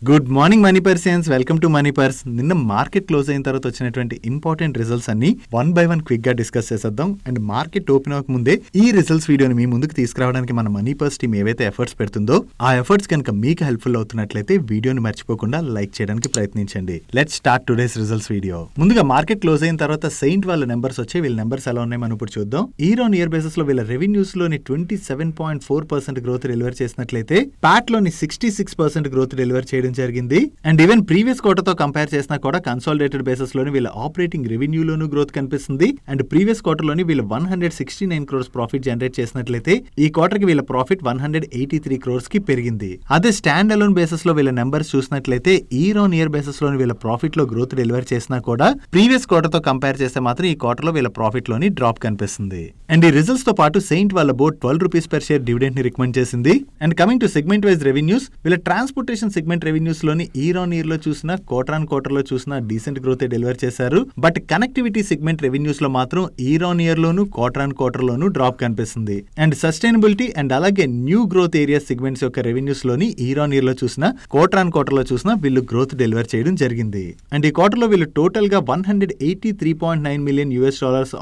Good morning money persons, welcome to money purse. నిన్న market close అయిన తర్వాత వచ్చినటువంటి ఇంపార్టెంట్ రిజల్ట్స్ అన్ని వన్ బై వన్ క్విక్ గా డిస్కస్ చేసేద్దాం. అండ్ మార్కెట్ ఓపెన్ అవ్వక ముందే ఈ రిజల్ట్స్ వీడియోని మీ ముందుకు తీసుకురావడానికి మన మనీ పర్స్ టీమ్ ఏవైతే ఎఫర్ట్స్ పెడుతుందో ఆ ఎఫర్ట్స్ కనుక మీకు హెల్ప్ఫుల్ అవుతున్నట్లయితే వీడియోని మర్చిపోకుండా లైక్ చేయడానికి ప్రయత్నించండి. Let's start today's results video. ముందుగా మార్కెట్ క్లోజ్ అయిన తర్వాత సెయింట్ వాళ్ళ నెంబర్స్ వచ్చాయి. వీళ్ళ నెంబర్స్ ఎలా ఉన్నాయి మనం ఇప్పుడు చూద్దాం. ఇయర్ ఆన్ ఇయర్ బేసిస్ లో వీళ్ళ రెవెన్యూస్ లోని 27.4% గ్రోత్ డెలివర్ చేసినట్లయితే ప్యాట్ లోని 66% గ్రోత్ డెలివర్ చేయడం జరిగింది. అండ్ ఈవెన్ ప్రీవియస్ క్వార్టర్ తో కంపేర్ చేసినా కూడా కన్సాలిడేటెడ్ బేసిస్ లోని వీళ్ళ ఆపరేటింగ్ రెవెన్యూలోనూ గ్రోత్ కనిపిస్తుంది. అండ్ ప్రీవియస్ క్వార్టర్ లోని వీళ్ళు 169 crores ప్రాఫిట్ జనరేట్ చేసినట్లయితే ఈ క్వార్టర్ కి వీళ్ళ ప్రాఫిట్ 183 crores కి పెరిగింది. అదే స్టాండ్ అలోన్ బేసిస్ లో వీళ్ళ నెంబర్స్ చూసినట్లయితే ఇయర్ ఆన్ ఇయర్ బేసిస్ లోని వీళ్ళ ప్రాఫిట్ లో గ్రోత్ డెలివర్ చేసినా కూడా ప్రీవియస్ క్వార్టర్ తో కంపేర్ చేస్తే మాత్రం ఈ క్వార్టర్ లో వీళ్ళ ప్రాఫిట్ లోని డ్రాప్ కనిపిస్తుంది. అండ్ ఈ రిజల్ట్స్ తో పాటు సెయింట్ వాళ్ళ board 12 rupees per share dividend ని రికమెండ్ చేసింది. And coming to segment wise revenues, వీళ్ళ ట్రాన్స్పోర్టేషన్ సెగ్మెంట్ రెవెన్యూస్ లోని ఇయర్ ఆన్ ఇయర్ లో చూసినా క్వార్టర్ ఆన్ క్వార్టర్ లో చూసినా డీసెంట్ గ్రోత్ డెలివర్ చేశారు. బట్ కనెక్టివిటీ సెగ్మెంట్ రెవెన్యూస్ లో మాత్రం year on year loan quarter on quarter loan drop కనిపిస్తుంది. అండ్ సస్టైనబిలిటీ అండ్ అలాగే న్యూ గ్రోత్ ఏరియా సెగ్మెంట్స్ యొక్క రెవెన్యూస్ లోని ఇయర్ ఆన్ ఇయర్ లో చూసినా క్వార్టర్ ఆన్ క్వార్టర్ లో చూసినా వీళ్ళు గ్రోత్ డెలివర్ చేయడం జరిగింది. అండ్ ఈ క్వార్టర్ లో వీళ్ళు టోటల్ గా $183.9 million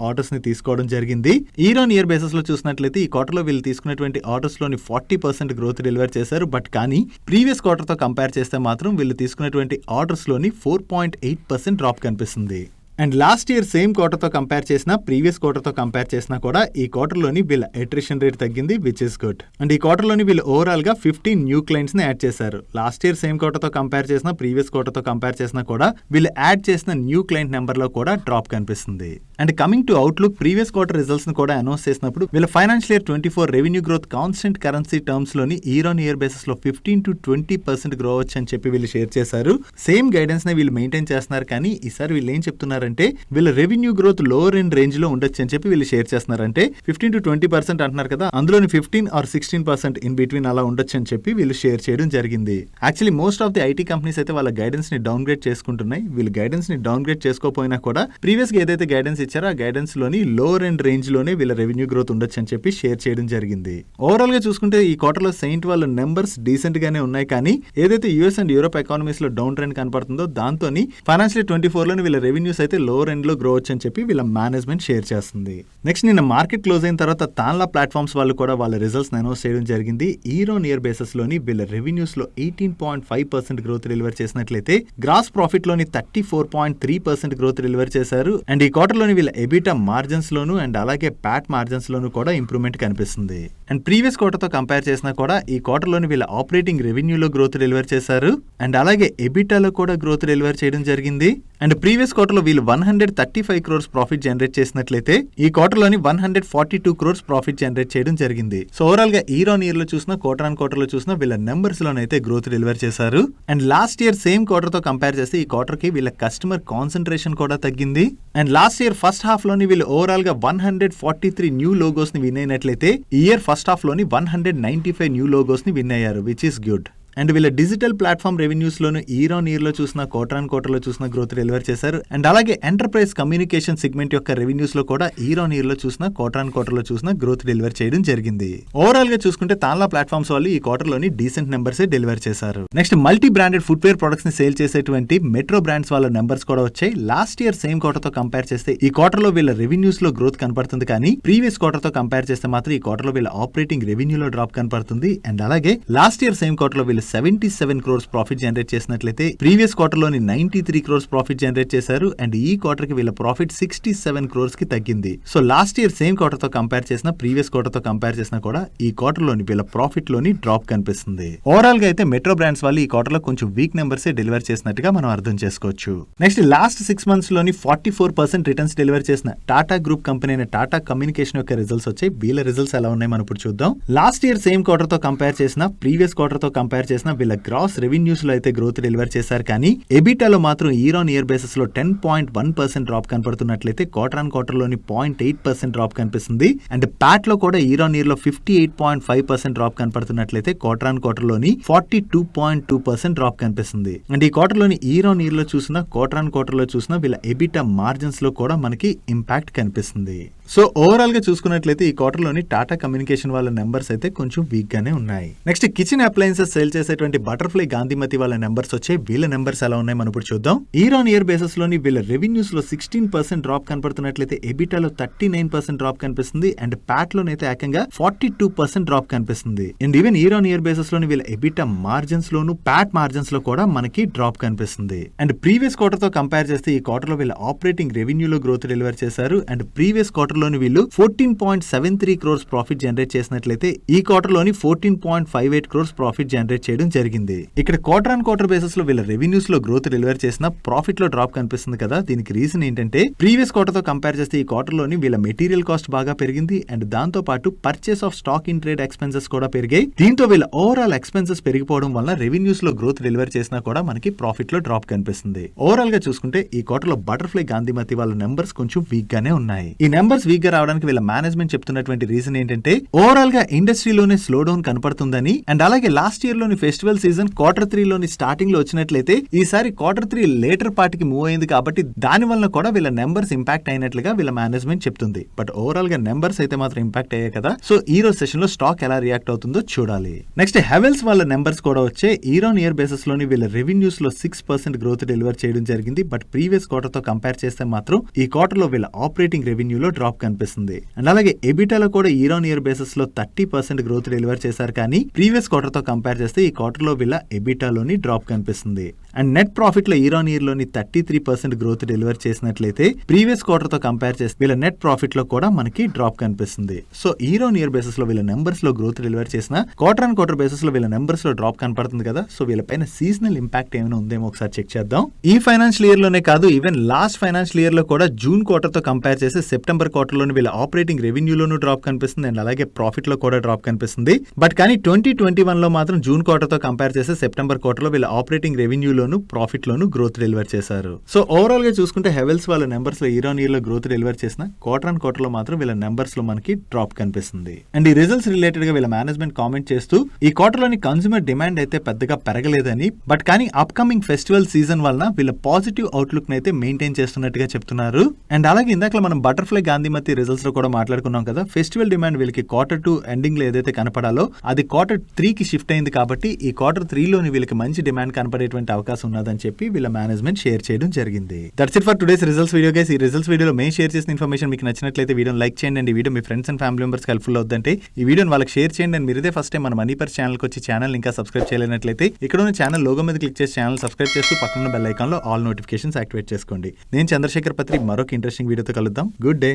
ఆర్డర్స్ ని తీసుకోవడం జరిగింది. ఇయర్ ఆన్ ఇయర్ బేసిస్ లో చూసినట్లయితే ఈ క్వార్టర్ లో వీళ్ళు తీసుకున్నటువంటి ఆర్డర్స్ లోని 40% గ్రోత్ డెలివర్ చేశారు. బట్ కానీ ప్రీవియస్ క్వార్టర్ తో కంపేర్ చేస్తే మాత్రం వీళ్ళు తీసుకున్నటువంటి ఆర్డర్స్ లోని 4.8% డ్రాప్ కనిపిస్తుంది. And last year same quarter తో కంపేర్ చేసినా ప్రీవియస్ క్వార్టర్ తో కంపేర్ చేసినా కూడా ఈ క్వార్టర్ లోని వీళ్ళ అట్రిషన్ రేట్ తగ్గింది, విచ్ ఇస్ గుడ్. అండ్ ఈ క్వార్టర్ లోని వీళ్ళు ఓవరాల్ గా 15 న్యూ క్లయింట్స్ ని యాడ్ చేశారు. లాస్ట్ ఇయర్ సేమ్ క్వార్టర్ తో కంపేర్ చేసినా ప్రీవియస్ క్వార్టర్ తో కంపేర్ చేసినా కూడా వీళ్ళు యాడ్ చేసిన న్యూ క్లయింట్ నెంబర్ లో కూడా డ్రాప్ కనిపిస్తుంది. And coming to outlook, previous quarter results ని కూడా అనౌన్స్ చేసినప్పుడు వీళ్ళ financial year 24 revenue growth constant currency terms లోని ఇయర్ ఆన్ ఇయర్ బేసిస్ లో 15 to 20% గ్రో అవచ్చు అని చెప్పి వీళ్ళు షేర్ చేశారు. సేమ్ గైడెన్స్ ని వీళ్ళు మెయింటైన్ చేస్తున్నారు. కానీ ఈసారి వీళ్ళు ఏం చెప్తున్నారంటే వీళ్ళ revenue growth lower end range లో ఉండొచ్చు అని చెప్పి వీళ్ళు షేర్ చేస్తున్నారు. అంటే 15 to 20% అంటున్నారు కదా, అందులోని 15 or 16% ఇన్ బిట్వీన్ అలా ఉండొచ్చు అని చెప్పి వీళ్ళు షేర్ చేయడం జరిగింది. Actually most of the IT companies అయితే వాళ్ళ గైడెన్స్ ని డౌన్ గ్రేడ్ చేసుకుంటున్నాయి. వీళ్ళు గైడెన్స్ ని డౌన్ గ్రేడ్ చేసుకోపోయినా కూడా ప్రీవియస్ గా ఏదైతే గైడెన్స్ ఇచ్చారో ఆ గైడెన్స్ లోని లోవర్ ఎండ్ రేంజ్ లోనే వీళ్ళ రెవెన్యూ గ్రోత్ ఉండొచ్చు అని చెప్పి షేర్ చేయడం జరిగింది. ఓవరాల్ గా చూసుకుంటే ఈ క్వార్టర్ లో సెయింట్ వాళ్ళ నెంబర్స్ డీసెంట్ గానే ఉన్నాయి. కానీ ఏదైతే యూఎస్ అండ్ యూరోప్ ఎకానమీస్ లో డౌన్ ట్రెండ్ కనపడుతుందో దాంతో ఫైనాన్షియల్ 24 లోని వీళ్ళ రెవెన్యూస్ అయితే లోవర్ ఎండ్ లో గ్రో అవచ్చు అని చెప్పి వీళ్ళ మేనేజ్మెంట్ షేర్ చేస్తుంది. నెక్స్ట్ నిన్న మార్కెట్ క్లోజ్ అయిన తర్వాత తాన్లా ప్లాట్ఫామ్స్ వాళ్ళు కూడా వాళ్ళ రిజల్ట్స్ అనౌన్స్ చేయడం జరిగింది. ఇయర్ ఆన్ ఇయర్ బేసిస్ లోని వీళ్ళ రెవెన్యూస్ లో 18.5% గ్రోత్ డెలివర్ చేసినట్లయితే గ్రాస్ ప్రాఫిట్ లోని 34.3% గ్రోత్ డెలివర్ చేశారు. అండ్ ఈ క్వార్టర్ లోని వీళ్ళ ఎబిటా మార్జిన్స్ లోను అండ్ అలాగే ప్యాట్ మార్జిన్స్ లోను కూడా ఇంప్రూవ్మెంట్ కనిపిస్తుంది. అండ్ ప్రీవియస్ క్వార్టర్ తో కంపేర్ చేసినా కూడా ఈ క్వార్టర్ లోని వీళ్ళ ఆపరేటింగ్ రెవెన్యూలో గ్రోత్ డెలివర్ చేశారు. అండ్ అలాగే ఎబిటాలో కూడా గ్రోత్ డెలివర్ చేయడం జరిగింది. అండ్ ప్రీవియస్ క్వార్టర్ లో వీళ్ళు 135 crores ప్రాఫిట్ జనరేట్ చేసినట్లయితే ఈ క్వార్టర్ లోని 142 crores ప్రాఫిట్ జనరేట్ చేయడం జరిగింది. సో ఓవరాల్ గా ఇయర్ ఆన్ ఇయర్ లో చూసినా క్వార్టర్ ఆన్ క్వార్టర్ లో చూసినా వీళ్ళ నెంబర్స్ లోనైతే గ్రోత్ డెలివర్ చేశారు. And last year same quarter తో కంపేర్ చేస్తే ఈ క్వార్టర్ కి వీళ్ళ కస్టమర్ కాన్సన్ట్రేషన్ కూడా తగ్గింది. And last year first half లోని వీళ్ళు ఓవరాల్ గా 143 న్యూ లోగోస్ ని విన్ అయినట్లయితే ఈ ఇయర్ ఫస్ట్ హాఫ్ లోని 195 న్యూ లోగోస్ ని విన్ అయ్యారు, విచ్ ఇస్ గుడ్. అండ్ వీళ్ళ digital platform revenues loan year on year లో చూసిన క్వార్టర్ ఆన్ క్వార్టర్ లో చూసిన గ్రోత్ డెలివర్ చేశారు. అండ్ అలాగే ఎంటర్ప్రైజ్ కమ్యూనికేషన్ సెగ్మెంట్ యొక్క రెవెన్యూస్ లో కూడా ఇయర్ ఆన్ ఇయర్ లో చూసిన క్వార్టర్ ఆన్ క్వార్టర్ లో చూసిన గ్రోత్ డెలివర్ చేయడం జరిగింది. ఓవరాల్ గా చూసుకుంటే తాన్లా ప్లాట్ఫామ్స్ వాళ్ళు ఈ క్వార్టర్ లోని డీసెంట్ నెంబర్స్ డెలివర్ చేశారు. Next multi branded footwear products ని సేల్ చేసేటువంటి మెట్రో బ్రాండ్స్ వాళ్ళ నెంబర్స్ కూడా వచ్చాయి. లాస్ట్ ఇయర్ సేమ్ క్వార్టర్ తో కంపేర్ చేస్తే ఈ క్వార్టర్ లో వీళ్ళ రెవెన్యూస్ లో గ్రోత్ కనపడుతుంది. కానీ ప్రీవియస్ క్వార్టర్ తో కంపేర్ చేస్తే మాత్రం ఈ క్వార్టర్ లో వీళ్ళ ఆపరేటింగ్ రెవెన్యూలో డ్రాప్ కనపడుతుంది. అండ్ అలాగే లాస్ట్ ఇయర్ సేమ్ క్వార్టర్ లో వీళ్ళు 77 crores ప్రాఫిట్ జనరేట్ చేసినట్లయితే ప్రీవియస్ క్వార్టర్ లోని 93 crores ప్రాఫిట్ జనరేట్ చేశారు. అండ్ ఈ క్వార్టర్ కి వీళ్ళ ప్రాఫిట్ 67 crores కి తగ్గింది. So last year same quarter తో కంపేర్ చేసిన ప్రీవియస్ క్వార్టర్ తో కంపేర్ చేసినా కూడా ఈ క్వార్టర్ లోని వీళ్ళ ప్రాఫిట్ లోని డ్రాప్ కనిపిస్తుంది. ఓవరాల్ గా అయితే మెట్రో బ్రాండ్స్ వాళ్ళు ఈ క్వార్టర్ లో కొంచెం వీక్ నెంబర్స్ డెలివర్ చేసినట్టుగా మనం అర్థం చేసుకోవచ్చు. నెక్స్ట్ లాస్ట్ 6 months లోని 44% రిటర్న్స్ డెలివర్ చేసిన టాటా గ్రూప్ కంపెనీ అయిన టాటా కమ్యూనికేషన్ యొక్క రిజల్ట్స్ వచ్చాయి. వీళ్ళ రిజల్ట్స్ ఎలా ఉన్నాయి మనం ఇప్పుడు చూద్దాం. లాస్ట్ ఇయర్ సేమ్ క్వార్టర్ తో కంపేర్ చేసిన ప్రీవియస్ క్వార్టర్ తో కంపేర్ చేసిన వీళ్ళ గ్రాస్ రెవెన్యూస్ లో అయితే గ్రోత్ డెలివర్ చేశారు. కానీ ఎబిటాలో మాత్రం ఇయర్ ఆన్ ఇయర్ బేసిస్ లో 10.1% డ్రాప్ కనపడుతున్నట్లయితే క్వార్టర్ ఆన్ క్వార్టర్ లోని 0.8% డ్రాప్ కనిపిస్తుంది. అండ్ ప్యాట్ లో కూడా ఇయర్ ఆన్ ఇయర్ లో 58.5% డ్రాప్ కనపడుతున్నట్లయితే క్వార్టర్ ఆన్ క్వార్టర్ లోని 42.2% డ్రాప్ కనిపిస్తుంది. అండ్ ఈ క్వార్టర్ లోని ఇయర్ ఆన్ ఇయర్ లో చూసినా క్వార్టర్ ఆన్ క్వార్టర్ లో చూసినా వీళ్ళ ఎబిటా మార్జిన్స్ లో కూడా మనకి ఇంపాక్ట్ కనిపిస్తుంది. సో ఓవరాల్ గా చూసుకున్నట్లయితే ఈ క్వార్టర్ లోని టాటా కమ్యూనికేషన్ వాళ్ళ నెంబర్స్ అయితే కొంచెం వీక్ గానే ఉన్నాయి. నెక్స్ట్ కిచెన్ అప్లయన్సెస్ సేల్ చేసేటువంటి బటర్ఫ్లై గాంధీమతి వాళ్ళ నెంబర్స్ వచ్చే వీళ్ళ నెంబర్స్ ఎలా ఉన్నాయి మనం ఇప్పుడు చూద్దాం. ఇయర్ ఆన్ ఇయర్ బేసిస్ లోని వీళ్ళ రెవెన్యూస్ లో 16% డ్రాప్ కనపడుతున్నట్లయితే ఎబిటాలో 39% డ్రాప్ కనిపిస్తుంది అండ్ ప్యాట్ లోనైతే ఏకంగా 42% డ్రాప్ కనిపిస్తుంది. And even year on year basis లోని వీళ్ళ ఎబిటా మార్జిన్స్ లోను ప్యాట్ మార్జిన్స్ లో కూడా మనకి డ్రాప్ కనిపిస్తుంది. అండ్ ప్రీవియస్ క్వార్టర్ తో కంపేర్ చేస్తే ఈ క్వార్టర్ లో వీళ్ళ ఆపరేటింగ్ రెవెన్యూలో గ్రోత్ డెలివర్ చేశారు. అండ్ ప్రీవియస్ క్వార్టర్ లోని వీళ్ళు 14.73 crores ప్రాఫిట్ జనరేట్ చేసినట్లయితే ఈ క్వార్టర్ లోని 14.58 crores ప్రాఫిట్ జనరేట్ చేయడం జరిగింది. ఇక్కడ క్వార్టర్ ఆన్ క్వార్టర్ బేసిస్ లో వీళ్ళ రెవెన్యూస్ లో గ్రోత్ డెలివర్ చేసిన ప్రాఫిట్ లో డ్రాప్ కనిపిస్తుంది కదా. దీనికి రీజన్ ఏంటంటే ప్రీవియస్ క్వార్టర్ తో కంపేర్ చేస్తే ఈ క్వార్టర్ లోని వీళ్ళ మెటీరియల్ కాస్ట్ బాగా పెరిగింది అండ్ దాంతో పాటు purchase of stock in trade expenses కూడా పెరిగాయి. దీంతో వీళ్ళ ఓవరాల్ ఎక్స్పెన్సెస్ పెరిగిపోవడం వల్ల రెవెన్యూస్ లో గ్రోత్ డెలివర్ చేసినా కూడా మనకి ప్రాఫిట్ లో డ్రాప్ కనిపిస్తుంది. ఓవరాల్ గా చూసుకుంటే ఈ క్వార్టర్ లో బటర్ఫ్లై గాంధీమతి వాళ్ళ నెంబర్స్ కొంచెం వీక్ గానే ఉన్నాయి. ఈ నెంబర్స్ వీక్ గా రావడానికి వీళ్ళ మేనేజ్మెంట్ చెప్తున్నటువంటి రీజన్ ఏంటంటే ఓవరాల్ గా ఇండస్ట్రీలోనే స్లో డౌన్ కనపడుతుందని అండ్ అలాగే లాస్ట్ ఇయర్ లోని ఫెస్టివల్ సీజన్ Q3 లోని స్టార్టింగ్ లో వచ్చినట్లయితే ఈసారి Q3 లేటర్ పార్టీకి మూవ్ అయింది కాబట్టి దాని వల్ల కూడా వీళ్ళ నెంబర్స్ ఇంపాక్ట్ అయినట్లుగా వీళ్ళ మేనేజ్మెంట్ చెప్తుంది. బట్ ఓవరాల్ గా నెంబర్స్ అయితే మాత్రం ఇంపాక్ట్ అయ్యాయి కదా. సో ఈ రోజు సెషన్ లో స్టాక్ ఎలా రియాక్ట్ అవుతుందో చూడాలి. నెక్స్ట్ హెవెల్స్ వాళ్ళ నెంబర్స్ కూడా వచ్చే ఇయర్ ఆన్ ఇయర్ బేసిస్ లోని వీళ్ళ రెవెన్యూస్ లో 6% గ్రోత్ డెలివర్ చేయడం జరిగింది. బట్ ప్రీవియస్ క్వార్టర్ తో కంపేర్ చేస్తే మాత్రం ఈ క్వార్టర్ లో వీళ్ళ ఆపరేటింగ్ రెవెన్యూలో డ్రాప్ కనిపిస్తుంది. అండ్ అలాగే ఎబిటాలో కూడా ఇయర్ ఆన్ ఇయర్ బేసిస్ లో 30% గ్రోత్ డెలివర్ చేశారు కానీ ప్రీవియస్ క్వార్టర్ తో కంపేర్ చేస్తే ఈ క్వార్టర్ లో వీళ్ళ ఎబిటాలోని డ్రాప్ కనిపిస్తుంది. అండ్ నెట్ ప్రాఫిట్ లో ఇయర్ ఆన్ ఇయర్ లోని 33% గ్రోత్ డెలివర్ చేసినట్లయితే ప్రీవియస్ క్వార్టర్ తో కంపేర్ చేస్తే వీళ్ళ నెట్ ప్రాఫిట్ లో కూడా మనకి డ్రాప్ కనిపిస్తుంది. So year on year basis లో వీళ్ళ నెంబర్స్ లో గ్రోత్ డెలివర్ చేసిన క్వార్టర్ ఆన్ క్వార్టర్ బేసిస్ లో వీళ్ళ నెంబర్స్ లో డ్రాప్ కనపడుతుంది కదా. సో వీళ్ళపైన సీజనల్ ఇంపాక్ట్ ఏమైనా ఉందేమో ఒకసారి చెక్ చేద్దాం. ఈ ఫైనాన్షియల్ ఇయర్ లోనే కాదు ఈవెన్ లాస్ట్ ఫైనాన్షియల్ ఇయర్ లో కూడా జూన్ క్వార్టర్ తో కంపేర్ చేస్తే సెప్టెంబర్ క్వార్టర్ లోని వీళ్ళ ఆపరేటింగ్ రెవెన్యూలోనూ డ్రాప్ కనిపిస్తుంది అండ్ అలాగే ప్రాఫిట్ లో కూడా డ్రాప్ కనిపిస్తుంది. బట్ కానీ 2021 లో మాత్రం జూన్ క్వార్టర్ తో కంపేర్ చేస్తే సెప్టెంబర్ క్వార్టర్ లో వీళ్ళ ఆపరేటింగ్ రెవెన్యూలోను ప్రాఫిట్ లోను గ్రోత్ డెలివర్ చేశారు. సో ఓవరాల్ గా చూసుకుంటే హెవెల్స్ వాళ్ళ నెంబర్స్ లో ఇయర్ ఆన్ ఇయర్ లో గ్రోత్ డెలివర్ చేసిన క్వార్టర్ ఆన్ క్వార్టర్ లో మాత్రం వీళ్ళ నెంబర్స్ లో మనకి డ్రాప్ కనిపిస్తుంది. అండ్ ఈ రిజల్ట్స్ రిలేటెడ్ గా వీళ్ళ మేనేజ్మెంట్ కామెంట్ చేస్తూ ఈ క్వార్టర్ లోని కన్స్యూమర్ డిమాండ్ అయితే పెద్దగా పెరగలేదని బట్ కానీ అప్కమింగ్ ఫెస్టివల్ సీజన్ వలన వీళ్ళ పాజిటివ్ అవుట్లుక్ అయితే మెయింటైన్ చేస్తున్నట్టుగా చెప్తున్నారు. అండ్ అలాగే ఇందాక మనం బటర్ఫ్లై గాంధీమతి రిజల్ట్స్ లో కూడా మాట్లాడుకున్నాం కదా. ఫెస్టివల్ డిమాండ్ వీళ్ళకి Q2 ఎండింగ్ లో ఏదైతే కనపడాలో అది Q3 కి షిఫ్ట్ అయింది కాబట్టి ఈ Q3 లోని వీళ్ళకి మంచి డిమాండ్ కనపడేటువంటి అవకాశం ఉన్నదని చెప్పి వీళ్ళ మేనేజ్మెంట్ షేర్ చేయడం జరిగింది. That's it for today's results video guys. ఈ రిజల్ట్స్ వీడియోలో మేము షేర్ చేసిన ఇన్ఫర్మేషన్ మీకు నచ్చినట్లయితే వీడియోని లైక్ చేయండి అండ్ ఈ video me friends and family members helpful అవుతుందంటే ఈ వీడియోని వాళ్ళకి షేర్ చేయండి. అండ్ మీరు ఇదే ఫస్ట్ టైం మన మనీ పర్స్ ఛానల్కి వచ్చి ఛానల్ ఇంకా సబ్స్క్రైబ్ చేయలేనట్లయితే ఇక్కడ ఉన్న ఛానల్ లోగో మీద క్లిక్ చేసి ఛానల్ సబ్స్క్రైబ్ చేస్తూ పక్కన బెల్ ఐకాన్ లో ఆల్ నోటిఫికేషన్స్ యాక్టివేట్ చేసుకోండి. నేను చంద్రశేఖర్ పత్రి మరొక ఇంట్రెస్టింగ్ వీడియోతో కలుద్దాం. Good day.